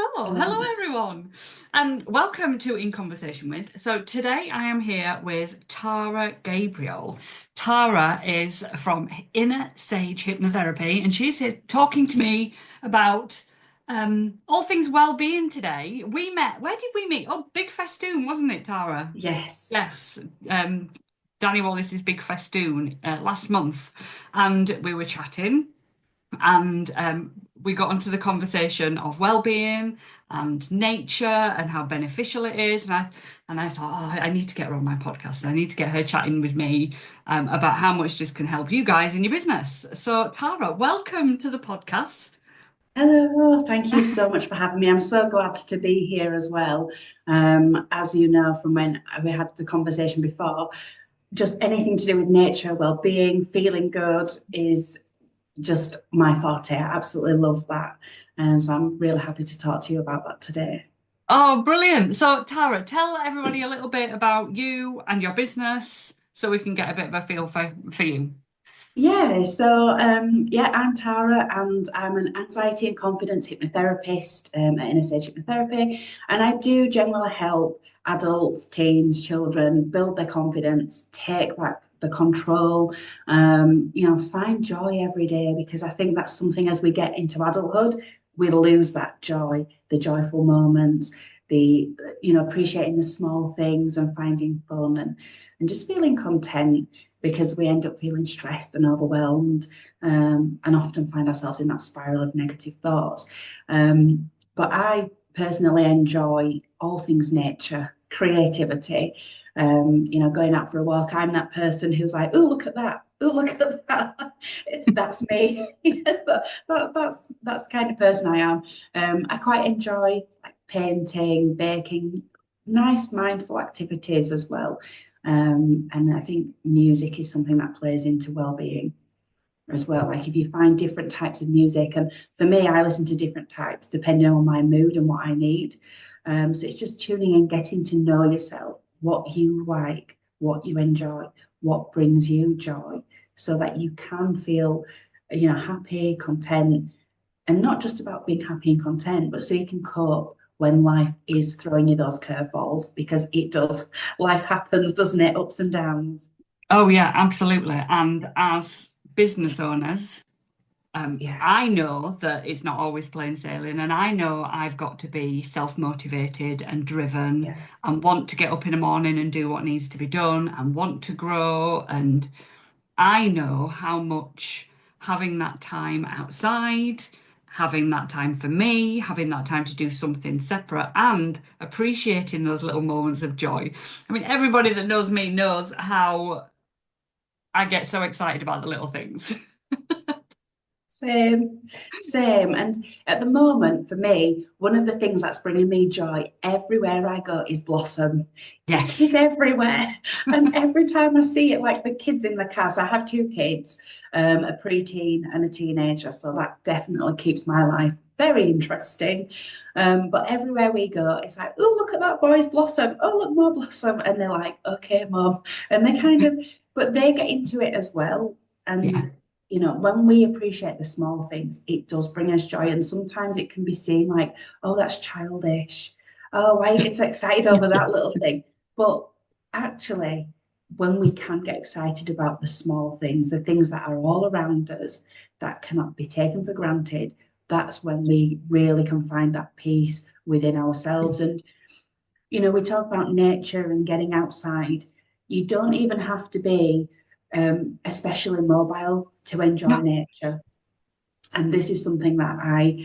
Hello, hello Um, everyone. Welcome to In Conversation With. So today I am here with Tara Gabriel. Tara is from Inner Sage Hypnotherapy, and she's here talking to me about all things well-being today. We met. Where did we meet? Oh, Big Festoon, wasn't it, Tara? yes. Yes. Um, Danny Wallace's Big Festoon last month, and we were chatting and we got onto the conversation of well-being and nature and how beneficial it is. And I thought, oh, I need to get her on my podcast. I need to get her chatting with me about how much this can help you guys in your business. So, Tara, welcome to the podcast. Hello. Thank you so much for having me. I'm so glad to be here as well. As you know from when we had the conversation before, just anything to do with nature, well-being, feeling good is just my forte. I absolutely love that. And so I'm really happy to talk to you about that today. Oh, brilliant. So, Tara, tell everybody a little bit about you and your business so we can get a bit of a feel for you. I'm Tara and I'm an anxiety and confidence hypnotherapist at Inner Sage Hypnotherapy. And I do generally help adults, teens, children build their confidence, take back the control, find joy every day because I think that's something as we get into adulthood, we lose that joy, the joyful moments, appreciating the small things and finding fun and just feeling content because we end up feeling stressed and overwhelmed and often find ourselves in that spiral of negative thoughts. But I personally enjoy all things nature, creativity, going out for a walk. I'm that person who's like, oh, look at that. Oh, look at that. That's me. That's the kind of person I am. I quite enjoy like painting, baking, nice mindful activities as well. And I think music is something that plays into well-being as well. Like if you find different types of music, and for me, I listen to different types depending on my mood and what I need. So it's just tuning in, getting to know yourself, what you like, what you enjoy, what brings you joy, so that you can feel, happy, content, and not just about being happy and content, but so you can cope when life is throwing you those curveballs because it does. Life happens, doesn't it? Ups and downs. Oh, yeah, absolutely. And as business owners, Yeah, I know that it's not always plain sailing, and I know I've got to be self-motivated and driven yeah, and want to get up in the morning and do what needs to be done and want to grow. And I know how much having that time outside, having that time for me, having that time to do something separate, and appreciating those little moments of joy. I mean, everybody that knows me knows how I get so excited about the little things. same, same. And at the moment, for me, one of the things that's bringing me joy everywhere I go is blossom. It is Yes. everywhere. And every time I see it, like the kids in the car, so I have two kids, a preteen and a teenager. So that definitely keeps my life very interesting. But everywhere we go, it's like, oh, look at that boy's blossom. Oh, look, more blossom. And they're like, okay, mom. And they kind of, but they get into it as well. Yeah. And when we appreciate the small things, it does bring us joy. And sometimes it can be seen like, oh, that's childish. Oh, why are you so excited over that little thing? But actually, when we can get excited about the small things, the things that are all around us that cannot be taken for granted, that's when we really can find that peace within ourselves. And, we talk about nature and getting outside. You don't even have to be especially mobile to enjoy No. nature. And this is something that I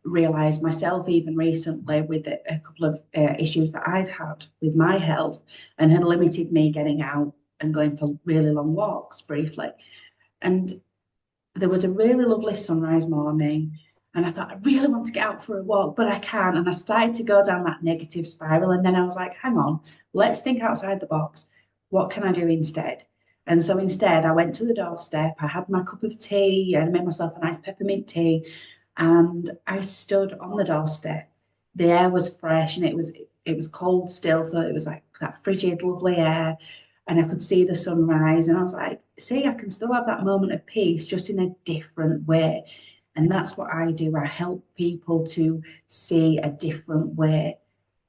realized myself even recently with a couple of issues that I'd had with my health and had limited me getting out and going for really long walks briefly. And there was a really lovely sunrise morning. And I thought, I really want to get out for a walk, but I can't. And I started to go down that negative spiral. And then I was like, hang on, let's think outside the box. What can I do instead? And so instead, I went to the doorstep. I had my cup of tea and I made myself a nice peppermint tea. And I stood on the doorstep. The air was fresh and it was cold still, so it was like that frigid, lovely air. And I could see the sunrise. And I was like, see, I can still have that moment of peace just in a different way. And that's what I do. I help people to see a different way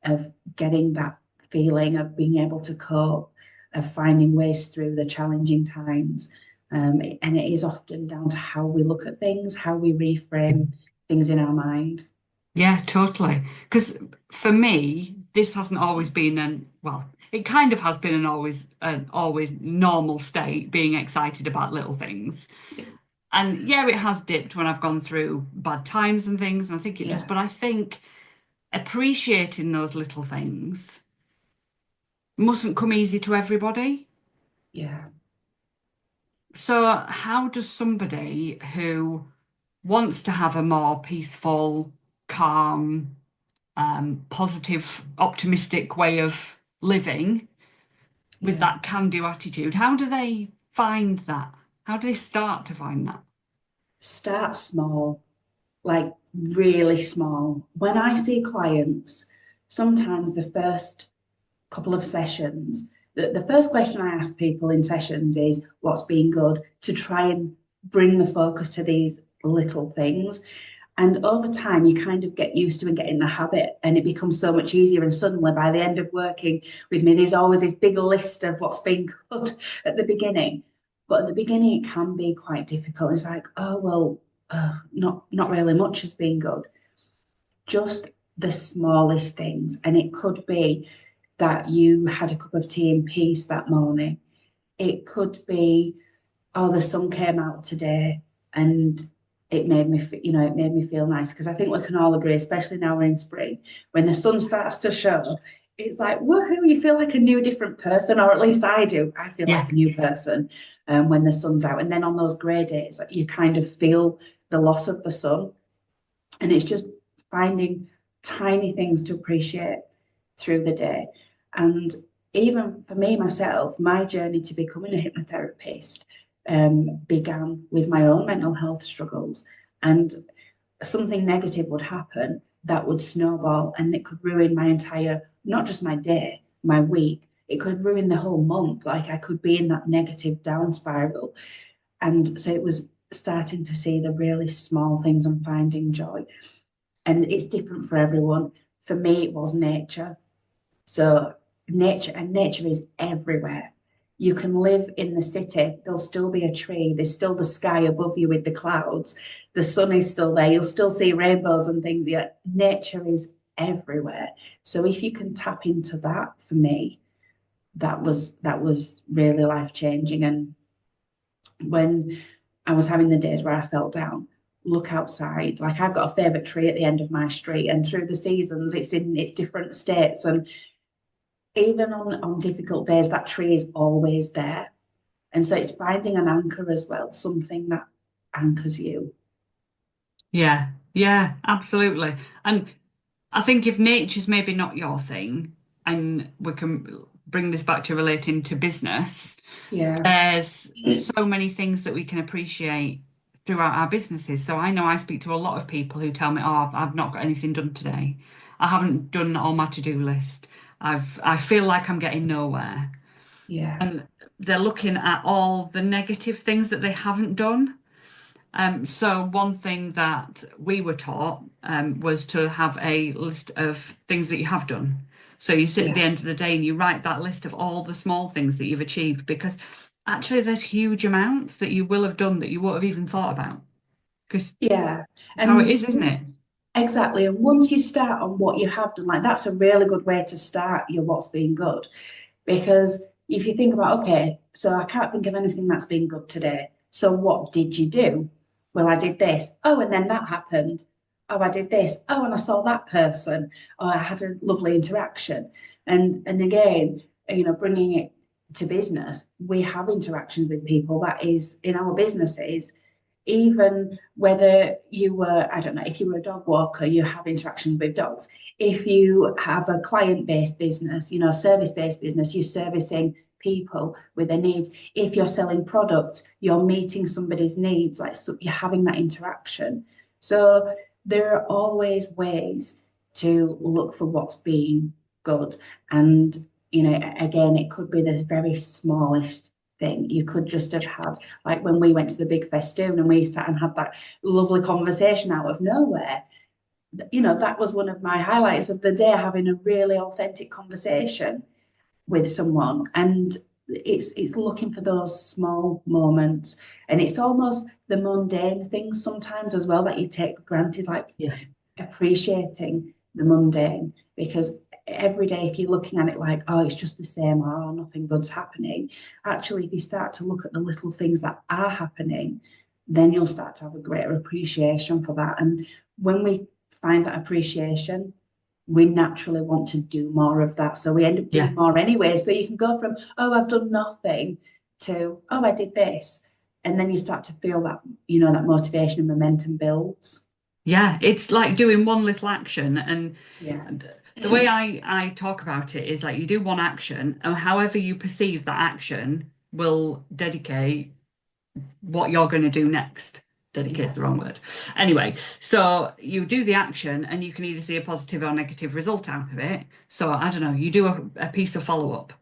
of getting that feeling, of being able to cope, of finding ways through the challenging times. And it is often down to how we look at things, how we reframe things in our mind. Yeah, totally. Because for me, this hasn't always been well, it kind of has been an always normal state, being excited about little things. And yeah, it has dipped when I've gone through bad times and things, and I think it does. Yeah, But I think appreciating those little things mustn't come easy to everybody. yeah, So how does somebody who wants to have a more peaceful, calm, positive, optimistic way of living with yeah. that can-do attitude, how do they find that? How do they start to find that? Start small, like really small. When I see clients, sometimes the first couple of sessions, the first question I ask people in sessions is what's been good, to try and bring the focus to these little things. And over time, you kind of get used to and get in the habit, and it becomes so much easier. And suddenly, by the end of working with me, there's always this big list of what's been good at the beginning. But at the beginning, it can be quite difficult. It's like, oh well, not really much has been good. Just the smallest things, and it could be that you had a cup of tea in peace that morning. It could be, oh, the sun came out today and it made me, it made me feel nice. Because I think we can all agree, especially now we're in spring, when the sun starts to show, it's like, woohoo, you feel like a new, different person, or at least I do. I feel Yeah, like a new person when the sun's out. And then on those grey days, you kind of feel the loss of the sun. And it's just finding tiny things to appreciate through the day. And even for me, myself, my journey to becoming a hypnotherapist began with my own mental health struggles. And something negative would happen that would snowball, and it could ruin my entire, not just my day, my week. It could ruin the whole month. Like I could be in that negative down spiral. And so it was starting to see the really small things and finding joy. And it's different for everyone. For me, it was nature. So nature is everywhere. You can live in the city, there'll still be a tree, there's still the sky above you with the clouds, the sun is still there, you'll still see rainbows and things. Yeah, nature is everywhere. So if you can tap into that, for me, that was really life changing. And when I was having the days where I felt down, look outside. Like I've got a favourite tree at the end of my street, and through the seasons, it's in its different states. And even on difficult days, that tree is always there. And so it's finding an anchor as well, something that anchors you. yeah, yeah, absolutely. And I think if nature's maybe not your thing, and we can bring this back to relating to business, Yeah, there's so many things that we can appreciate throughout our businesses. So I know I speak to a lot of people who tell me, "Oh, I've not got anything done today. I haven't done all my to-do list. I feel like I'm getting nowhere." yeah, And they're looking at all the negative things that they haven't done. So one thing that we were taught was to have a list of things that you have done. So you sit at the yeah, end of the day and you write that list of all the small things that you've achieved, because actually there's huge amounts that you will have done that you wouldn't have even thought about, because yeah. it's how And it is, isn't it? exactly. And once you start on what you have done, like that's a really good way to start your what's been good. Because if you think about, okay, so I can't think of anything that's been good today. So what did you do? Well, I did this. Oh, and then that happened. Oh, I did this. Oh, and I saw that person. Oh, I had a lovely interaction. And again, bringing it to business, we have interactions with people that is in our businesses. Even whether you were, I don't know, if you were a dog walker, you have interactions with dogs. If you have a client-based business, service-based business, you're servicing people with their needs. If you're selling products, you're meeting somebody's needs, like so you're having that interaction. So there are always ways to look for what's being good. And, again, it could be the very smallest thing. You could just have had, like when we went to the big festoon and we sat and had that lovely conversation out of nowhere. That was one of my highlights of the day, having a really authentic conversation with someone. And it's looking for those small moments. And it's almost the mundane things sometimes as well that you take for granted, like Yeah. appreciating the mundane, because every day if you're looking at it like, oh, it's just the same, or oh, nothing good's happening, actually if you start to look at the little things that are happening, then you'll start to have a greater appreciation for that. And when we find that appreciation, we naturally want to do more of that, so we end up Yeah. doing more anyway. So you can go from, oh, I've done nothing, to, oh, I did this, and then you start to feel that, that motivation and momentum builds. Yeah, it's like doing one little action, Yeah. and the way I talk about it is like you do one action, and however you perceive that action will dedicate what you're going to do next. Dedicate's Yeah. the wrong word. Anyway, so you do the action, and you can either see a positive or negative result out of it. So I don't know, you do a piece of follow-up.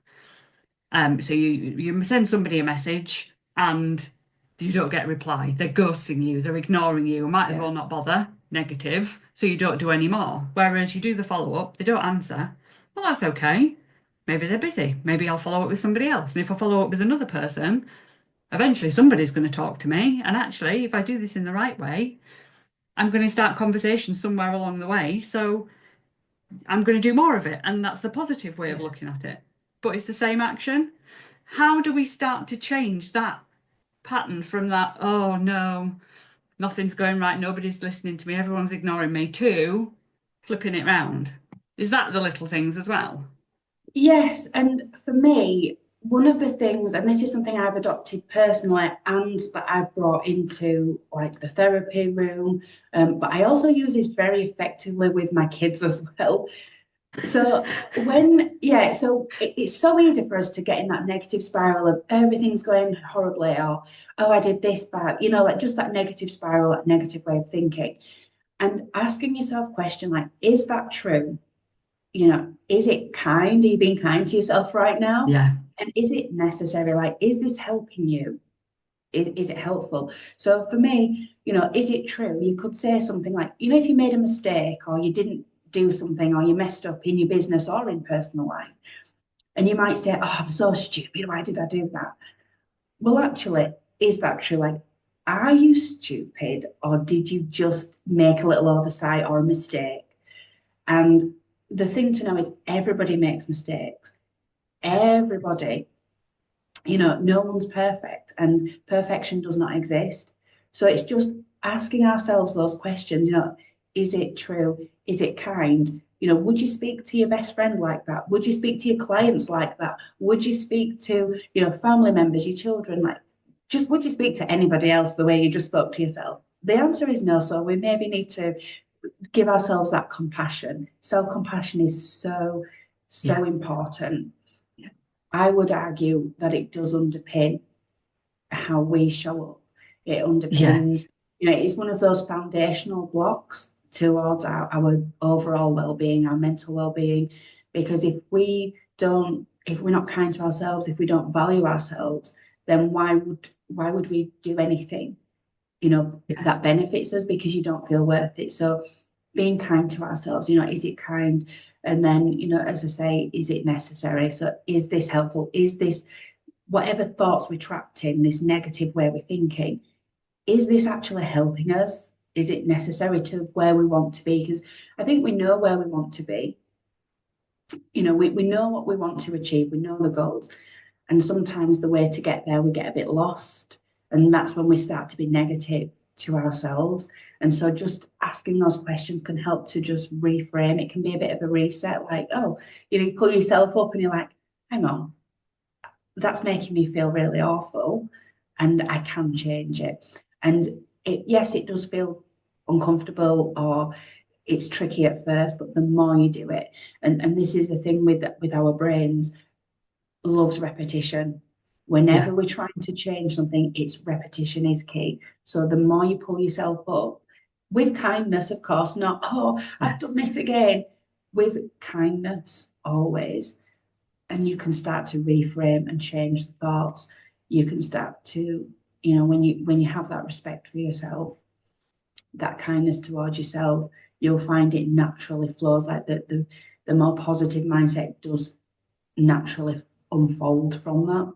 So you send somebody a message and you don't get a reply. They're ghosting you, they're ignoring you. Might as Yeah. well not bother. Negative. So you don't do any more. Whereas you do the follow-up, they don't answer. Well, that's okay. Maybe they're busy. Maybe I'll follow up with somebody else. And if I follow up with another person, eventually somebody's going to talk to me. And actually, if I do this in the right way, I'm going to start conversations somewhere along the way. So I'm going to do more of it. And that's the positive way of Yeah. looking at it. But it's the same action. How do we start to change that pattern from that, oh no, nothing's going right, nobody's listening to me, everyone's ignoring me, to flipping it round? Is that the little things as well? Yes, and for me, one of the things, and this is something I've adopted personally and that I've brought into like the therapy room, but I also use this very effectively with my kids as well. So it's so easy for us to get in that negative spiral of everything's going horribly, or oh, I did this bad, like just that negative spiral, that negative way of thinking. And asking yourself a question like, is that true? Is it kind? Are you being kind to yourself right now? Yeah, And is it necessary? Like, is this helping you? Is it helpful? So for me, is it true? You could say something like, if you made a mistake or you didn't do something or you messed up in your business or in personal life, and you might say, oh, I'm so stupid. Why did I do that? Well, actually, is that true? Like, are you stupid or did you just make a little oversight or a mistake? And the thing to know is everybody makes mistakes. Everybody, no one's perfect and perfection does not exist. So it's just asking ourselves those questions, is it true? Is it kind? Would you speak to your best friend like that? Would you speak to your clients like that? Would you speak to, family members, your children, like, just would you speak to anybody else the way you just spoke to yourself? The answer is no. So we maybe need to give ourselves that compassion. Self-compassion is so, so yes, important. I would argue that it does underpin how we show up. It yeah, underpins, it's one of those foundational blocks towards our overall well-being, our mental well-being. Because if we're not kind to ourselves, if we don't value ourselves, then why would we do anything, yeah, that benefits us, because you don't feel worth it. So being kind to ourselves, is it kind? And then, as I say, is it necessary? So is this helpful? Is this, whatever thoughts we're trapped in, this negative way we're thinking, is this actually helping us? Is it necessary to where we want to be? Because I think we know where we want to be. We know what we want to achieve, we know the goals. And sometimes the way to get there, we get a bit lost. And that's when we start to be negative to ourselves. And so just asking those questions can help to just reframe. It can be a bit of a reset, like, oh, you pull yourself up and you're like, hang on, that's making me feel really awful. And I can change it. And yes, it does feel uncomfortable or it's tricky at first, but the more you do it, and this is the thing with our brains, loves repetition. yeah, Whenever we're trying to change something, it's repetition is key. So the more you pull yourself up with kindness, of course, not, oh, yeah, I've done this again, with kindness always. And you can start to reframe and change the thoughts. you can start to, when you have that respect for yourself, that kindness towards yourself, you'll find it naturally flows, like the more positive mindset does naturally unfold from that.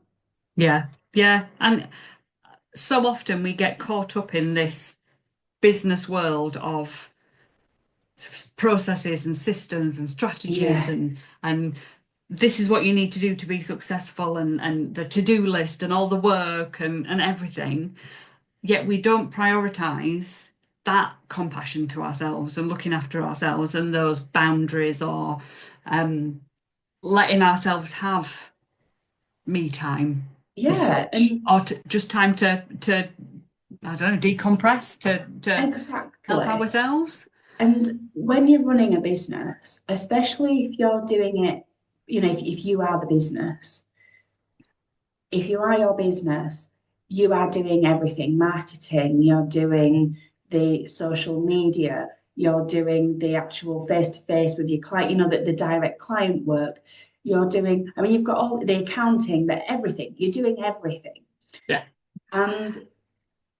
Yeah. Yeah. And so often we get caught up in this business world of processes and systems and strategies, Yeah, and this is what you need to do to be successful, and the to-do list and all the work and everything. Yet we don't prioritize that compassion to ourselves and looking after ourselves and those boundaries, or um, letting ourselves have me time as yeah, such, and or just time to I don't know, decompress, to help exactly. ourselves. And when you're running a business, especially if you're doing it, if you are the business, if you are your business, you are doing everything, marketing, you're doing the social media, you're doing the actual face to face with your client, the direct client work. You're doing, I mean, you've got all the accounting, everything, you're doing everything. Yeah. And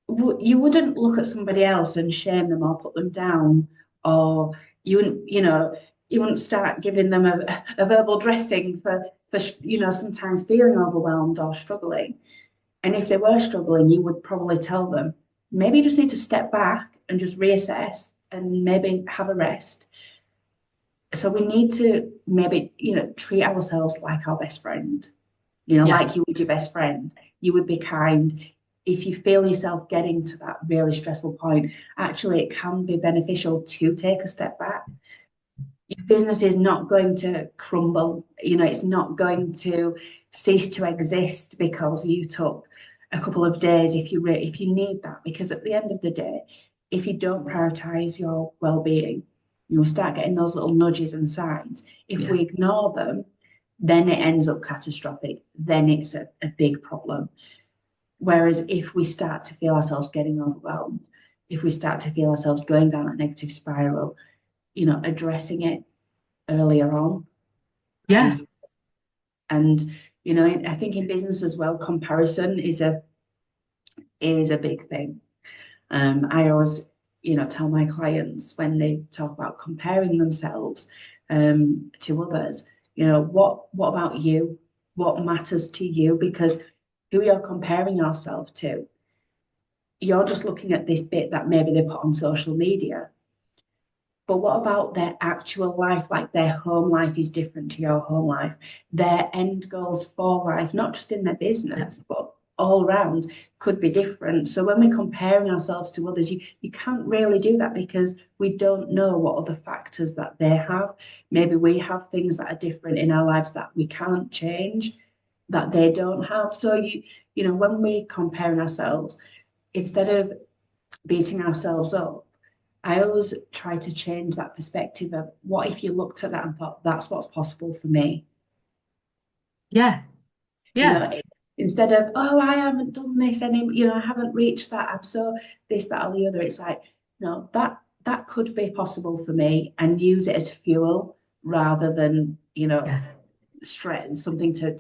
you wouldn't look at somebody else and shame them or put them down, or you wouldn't start giving them a verbal dressing for sometimes feeling overwhelmed or struggling. And if they were struggling, you would probably tell them, maybe you just need to step back and just reassess and maybe have a rest. So we need to maybe, treat ourselves like our best friend, Yeah. like you would your best friend. You would be kind. If you feel yourself getting to that really stressful point, actually, it can be beneficial to take a step back. Your business is not going to crumble. It's not going to cease to exist because you took a couple of days if you need that. Because at the end of the day, if you don't prioritize your well-being, we start getting those little nudges and signs. If Yeah. we ignore them, then it ends up catastrophic. Then it's a big problem. Whereas if we start to feel ourselves getting overwhelmed, if we start to feel ourselves going down that negative spiral, addressing it earlier on. Yeah. And and I think in business as well, comparison is a big thing. I always, tell my clients when they talk about comparing themselves to others, what about you? What matters to you? Because who you're comparing yourself to, you're just looking at this bit that maybe they put on social media. But what about their actual life? Like their home life is different to your home life. Their end goals for life, not just in their Yeah. business, but all around, could be different. So when we're comparing ourselves to others, you can't really do that because we don't know what other factors that they have. Maybe we have things that are different in our lives that we can't change, that they don't have. So when we compare ourselves, instead of beating ourselves up, I always try to change that perspective of what if you looked at that and thought, that's what's possible for me? Yeah. You Yeah. know, instead of, oh, I haven't done this any, I haven't reached that. I'm so this, that, or the other. It's like, no, that could be possible for me, and use it as fuel rather than, Yeah. stress, something to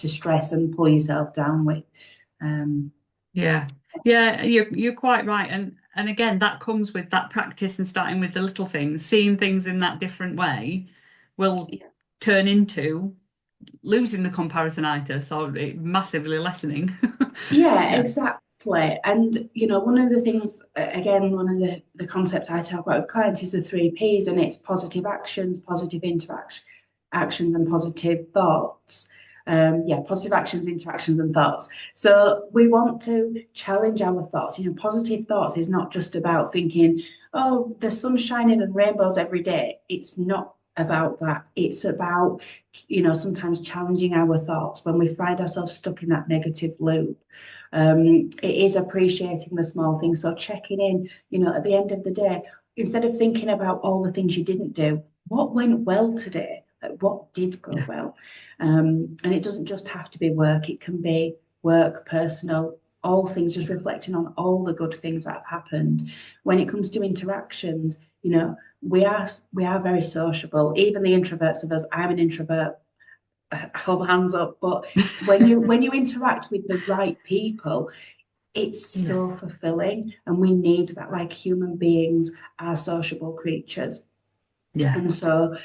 stress and pull yourself down with. Um, Yeah. Yeah, you're quite right. And again, that comes with that practice and starting with the little things, seeing things in that different way will yeah. turn into losing the comparisonitis, or it massively lessening. Yeah, Yeah. exactly. And one of the things, again, one of the concepts I talk about with clients is the three P's, and it's positive actions, positive interaction, actions, and positive thoughts. Yeah, positive actions, interactions, and thoughts. So we want to challenge our thoughts. Positive thoughts is not just about thinking, oh, the sun's shining and rainbows every day. It's not about that. It's about, sometimes challenging our thoughts when we find ourselves stuck in that negative loop. It is appreciating the small things. So checking in, at the end of the day, instead of thinking about all the things you didn't do, what went well today? Like what did go Yeah. well? And it doesn't just have to be work, it can be work, personal, all things, just reflecting on all the good things that have happened. When it comes to interactions, we are very sociable. Even the introverts of us, I'm an introvert hold hands up, but when you interact with the right people, it's so Yes. fulfilling, and we need that. Like, human beings are sociable creatures, Yeah. and so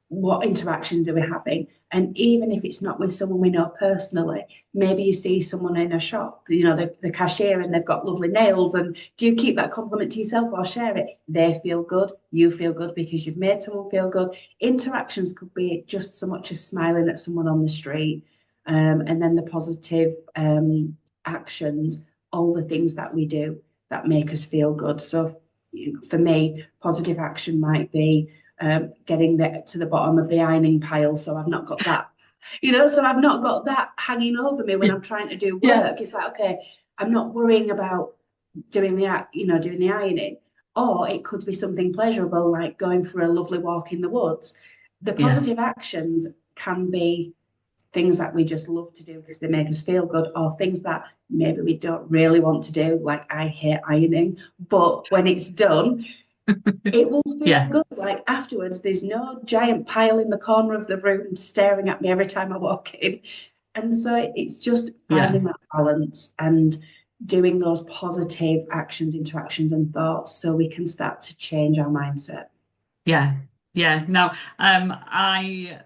what interactions are we having? And even if it's not with someone we know personally, maybe you see someone in a shop, the cashier, and they've got lovely nails. And do you keep that compliment to yourself or share it? They feel good. You feel good because you've made someone feel good. Interactions could be just so much as smiling at someone on the street. And then the positive actions, all the things that we do that make us feel good. So for me, positive action might be getting to the bottom of the ironing pile. So I've not got that, so I've not got that hanging over me when I'm trying to do Yeah. work. It's like, okay, I'm not worrying about doing the ironing. Or it could be something pleasurable, like going for a lovely walk in the woods. The Yeah. positive actions can be things that we just love to do because they make us feel good, or things that maybe we don't really want to do. Like, I hate ironing, but when it's done, it will feel Yeah. good. Like, afterwards, there's no giant pile in the corner of the room staring at me every time I walk in. And so it's just Yeah. finding that balance and doing those positive actions, interactions, and thoughts so we can start to change our mindset. Yeah. Yeah. Now, I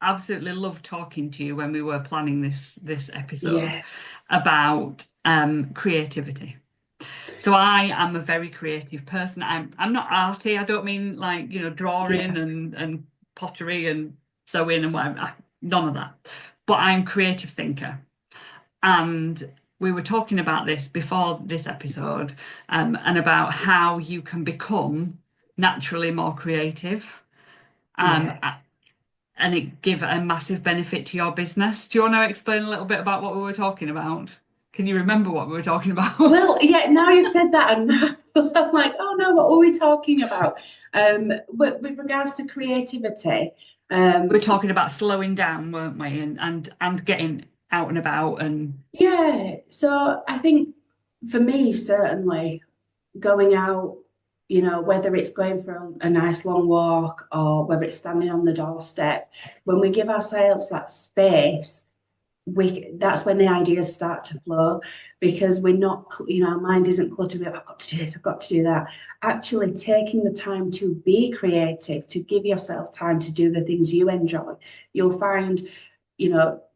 absolutely loved talking to you when we were planning this episode Yes. about creativity. So I am a very creative person. I'm not arty. I don't mean like, drawing Yeah. and pottery and sewing and whatever. None of that. But I'm a creative thinker. And we were talking about this before this episode, and about how you can become naturally more creative, Yes. and it give a massive benefit to your business. Do you want to explain a little bit about what we were talking about? Can you remember what we were talking about? Well, yeah, now you've said that, and I'm like, oh no, what were we talking about? With regards to creativity, We were um, talking about slowing down, weren't we? And getting out and about and yeah, so I think for me, certainly going out, whether it's going for a nice long walk or whether it's standing on the doorstep, when we give ourselves that space, that's when the ideas start to flow, because we're not, our mind isn't cluttered with, I've got to do this, I've got to do that. Actually taking the time to be creative, to give yourself time to do the things you enjoy, you'll find,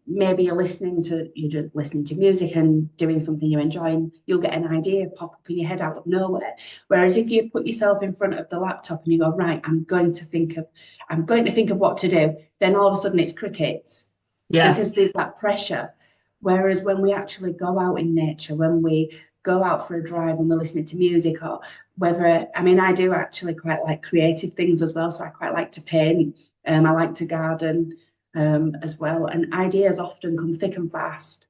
maybe you're just listening to music and doing something you enjoy, and you'll get an idea pop up in your head out of nowhere. Whereas if you put yourself in front of the laptop and you go, right, I'm going to think of what to do, then all of a sudden it's crickets, yeah, because there's that pressure. Whereas when we actually go out in nature, when we go out for a drive and we're listening to music, or whether, I mean, I do actually quite like creative things as well. So I quite like to paint. I like to garden as well. And ideas often come thick and fast.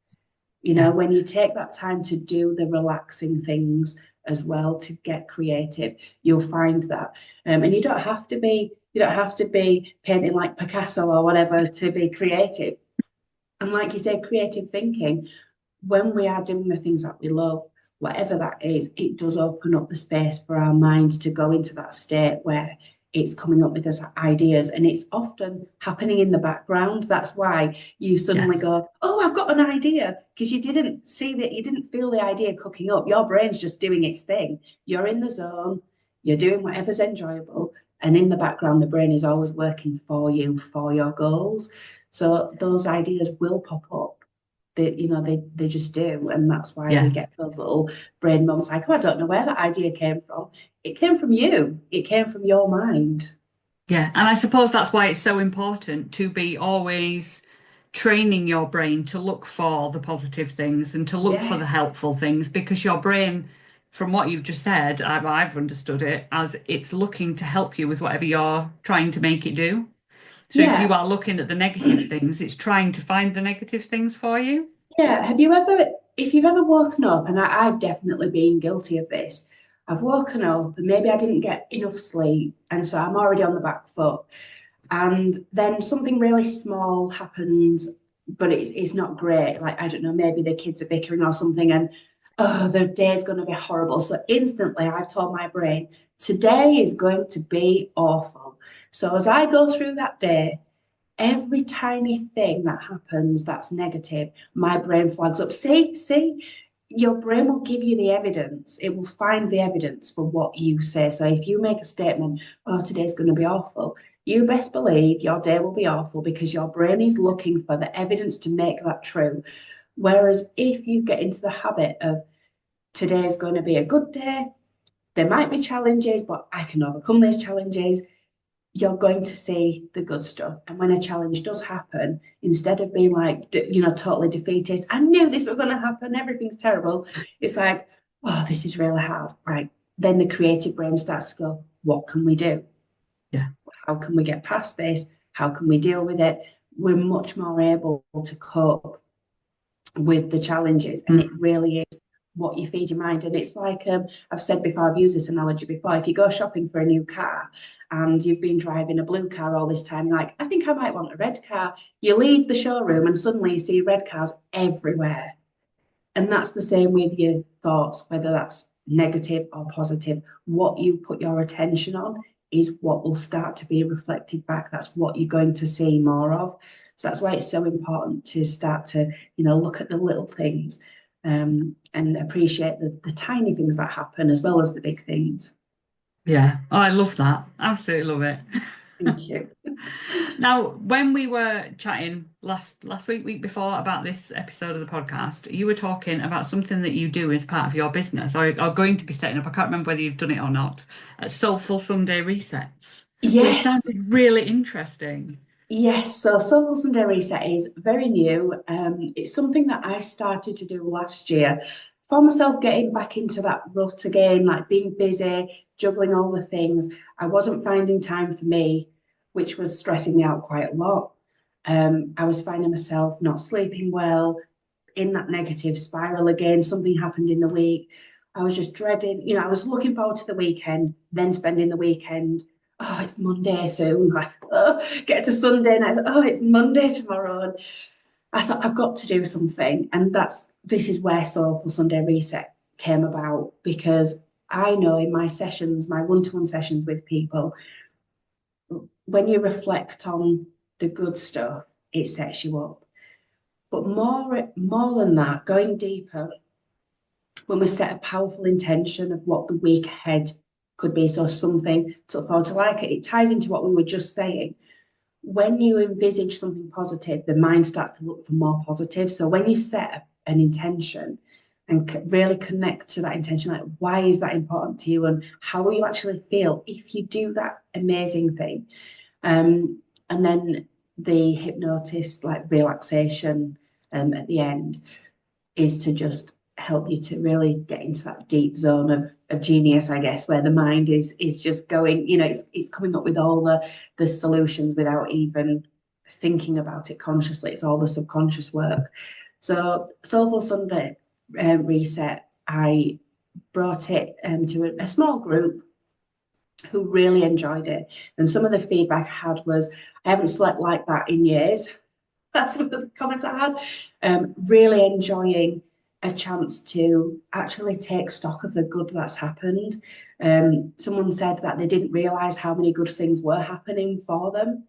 yeah, When you take that time to do the relaxing things as well, to get creative, you'll find that. And you don't have to be painting like Picasso or whatever to be creative. And like you say, creative thinking, when we are doing the things that we love, whatever that is, it does open up the space for our mind to go into that state where it's coming up with those ideas, and it's often happening in the background. That's why you suddenly yes, go, oh, I've got an idea, because you didn't feel the idea cooking up. Your brain's just doing its thing. You're in the zone, you're doing whatever's enjoyable, and in the background, the brain is always working for you, for your goals. So those ideas will pop up. They just do, and that's why we yeah. get those little brain moments like, oh, I don't know where that idea came from. It came from you. It came from your mind. Yeah, and I suppose that's why it's so important to be always training your brain to look for the positive things and to look for the Yes. helpful things, because your brain, from what you've just said, I've understood it as it's looking to help you with whatever you're trying to make it do. So if you Yeah. are looking at the negative things, it's trying to find the negative things for you. Yeah. If you've ever woken up, and I've definitely been guilty of this, I've woken up and maybe I didn't get enough sleep, and so I'm already on the back foot. And then something really small happens, but it's not great. Like, I don't know, maybe the kids are bickering or something, and oh, the day's going to be horrible. So instantly I've told my brain, today is going to be awful. So as I go through that day, every tiny thing that happens that's negative, my brain flags up. See, your brain will give you the evidence. It will find the evidence for what you say. So if you make a statement, oh, today's going to be awful, you best believe your day will be awful because your brain is looking for the evidence to make that true. Whereas if you get into the habit of today's going to be a good day, there might be challenges, but I can overcome these challenges, you're going to see the good stuff. And when a challenge does happen, instead of being like, totally defeatist, I knew this was going to happen, everything's terrible. It's like, oh, this is really hard. Right. Then the creative brain starts to go, what can we do? Yeah. How can we get past this? How can we deal with it? We're much more able to cope with the challenges. And it really is what you feed your mind. And it's like, I've said before, I've used this analogy before. If you go shopping for a new car and you've been driving a blue car all this time, you're like, I think I might want a red car. You leave the showroom and suddenly you see red cars everywhere. And that's the same with your thoughts, whether that's negative or positive. What you put your attention on is what will start to be reflected back. That's what you're going to see more of. So that's why it's so important to start to, look at the little things, and appreciate the tiny things that happen as well as the big things. Yeah. Oh, I love that. Absolutely love it. Thank you. Now, when we were chatting last week before about this episode of the podcast, you were talking about something that you do as part of your business, or going to be setting up. I can't remember whether you've done it or not. Soulful Sunday resets, which Yes. sounded really interesting. Yes, so Soulful Sunday Reset is very new. It's something that I started to do last year. Found myself getting back into that rut again, like being busy, juggling all the things. I wasn't finding time for me, which was stressing me out quite a lot. I was finding myself not sleeping well, in that negative spiral again. Something happened in the week. I was just dreading, I was looking forward to the weekend, then spending the weekend. Oh, it's Monday soon. Like, oh, get to Sunday and oh, it's Monday tomorrow. And I thought I've got to do something. And this is where Soulful Sunday Reset came about, because I know in my sessions, my one-to-one sessions with people, when you reflect on the good stuff, it sets you up. But more than that, going deeper, when we set a powerful intention of what the week ahead could be, so something to look forward to, like it ties into what we were just saying. When you envisage something positive, the mind starts to look for more positive. So when you set an intention and really connect to that intention, like why is that important to you and how will you actually feel if you do that amazing thing? And then the hypnotist, like relaxation at the end, is to just help you to really get into that deep zone of genius, I guess, where the mind is just going, it's coming up with all the solutions without even thinking about it consciously. It's all the subconscious work. So Soulful Sunday Reset, I brought it to a small group who really enjoyed it. And some of the feedback I had was, I haven't slept like that in years. That's one of the comments I had. Really enjoying a chance to actually take stock of the good that's happened. Someone said that they didn't realize how many good things were happening for them.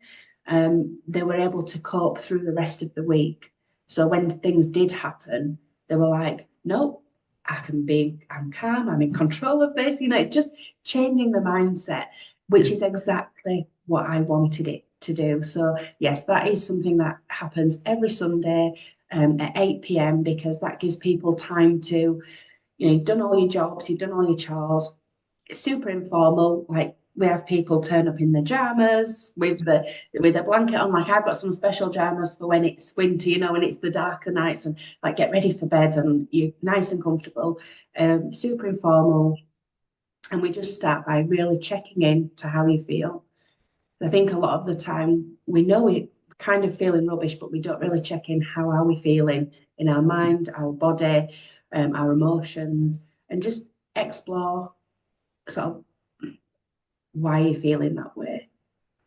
They were able to cope through the rest of the week. So when things did happen, they were like, nope, I'm calm, I'm in control of this, just changing the mindset, which is exactly what I wanted it to do. So yes, that is something that happens every Sunday at 8 p.m. because that gives people time to, you've done all your jobs, you've done all your chores. It's super informal. Like we have people turn up in their jammers with a blanket on. Like I've got some special jammers for when it's winter, when it's the darker nights, and like get ready for bed and you're nice and comfortable. Super informal. And we just start by really checking in to how you feel. I think a lot of the time we know we're kind of feeling rubbish, but we don't really check in. How are we feeling in our mind, our body, our emotions, and just explore sort of why you're feeling that way.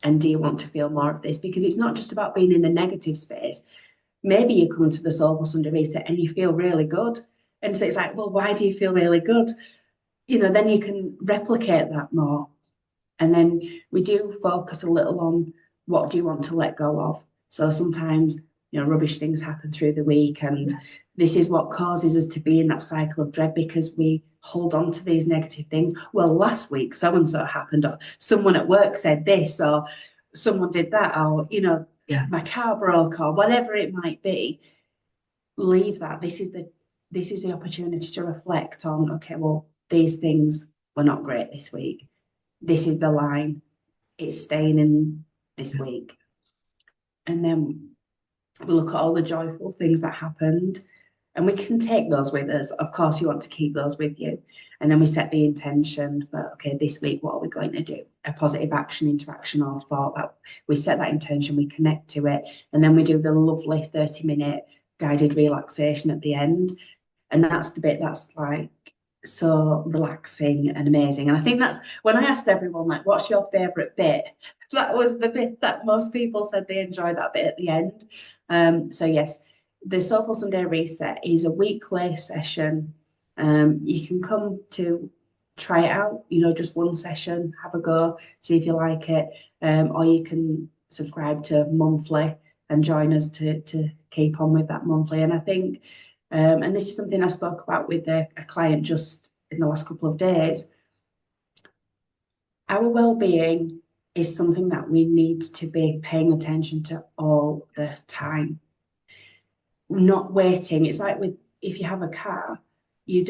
And do you want to feel more of this? Because it's not just about being in the negative space. Maybe you come to the Soulful Sunday Reset and you feel really good. And so it's like, well, why do you feel really good? Then you can replicate that more. And then we do focus a little on what do you want to let go of. So sometimes, rubbish things happen through the week, and this is what causes us to be in that cycle of dread because we hold on to these negative things. Well, last week so and so happened, or someone at work said this, or someone did that, or Yeah. my car broke, or whatever it might be. Leave that. This is the opportunity to reflect on, okay, well, these things were not great this week. This is the line. It's staying in this week. And then we look at all the joyful things that happened, and we can take those with us. Of course, you want to keep those with you. And then we set the intention for, okay, this week, what are we going to do? A positive action, interaction, or thought. That we set that intention, we connect to it, and then we do the lovely 30-minute guided relaxation at the end. And that's the bit that's like so relaxing and amazing. And I think that's when I asked everyone, like, what's your favorite bit? That was the bit that most people said they enjoyed that bit at the end. So yes, the Soulful Sunday Reset is a weekly session. You can come to try it out, just one session, have a go, see if you like it. Or you can subscribe to monthly and join us to keep on with that monthly. And I think, and this is something I spoke about with a client just in the last couple of days, our well-being is something that we need to be paying attention to all the time, not waiting. It's like with if you have a car, you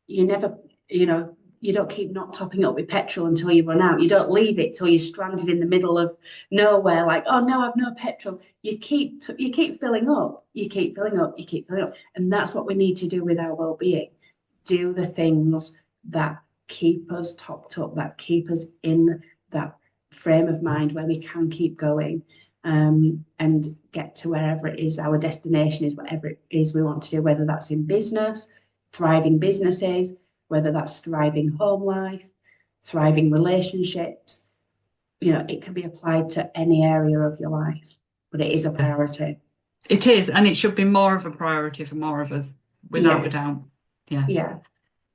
never, you don't keep not topping up with petrol until you run out. You don't leave it till you're stranded in the middle of nowhere, like, oh no, I've no petrol. You keep filling up, you keep filling up, you keep filling up. And that's what we need to do with our well-being. Do the things that keep us topped up, that keep us in that frame of mind where we can keep going, and get to wherever it is our destination is, whatever it is we want to do, whether that's in business, thriving businesses, whether that's thriving home life, thriving relationships. It can be applied to any area of your life, but it is a Yeah. priority. It is, and it should be more of a priority for more of us, without a Yes. doubt. Yeah. Yeah.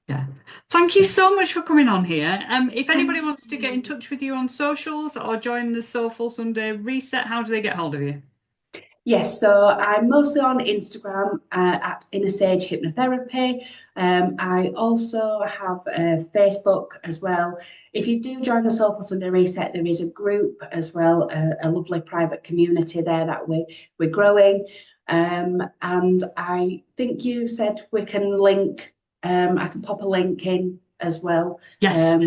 Yeah. Thank you so much for coming on here. If anybody Thank wants to get in you. touch with you on socials or join the Soulful Sunday Reset, how do they get hold of you? Yes, so I'm mostly on Instagram at Inner Sage Hypnotherapy. I also have a Facebook as well. If you do join the Soulful Sunday Reset, there is a group as well, a lovely private community there that we're growing. And I think you said we can link. I can pop a link in as well, Yes.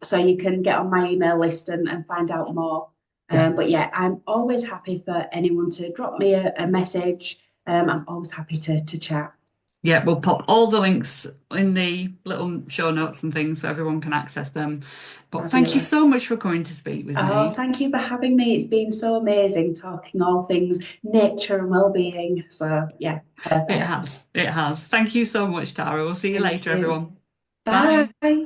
so you can get on my email list and find out more. Yeah. But yeah, I'm always happy for anyone to drop me a message. I'm always happy to chat. Yeah, we'll pop all the links in the little show notes and things so everyone can access them. But thank you so Fabulous. much for coming to speak with Oh, me. thank you for having me. It's been so amazing talking all things nature and well-being. So yeah, It perfect. has. It has. Thank you so much, Tara. We'll see you Thank later, you. everyone. Bye. Bye.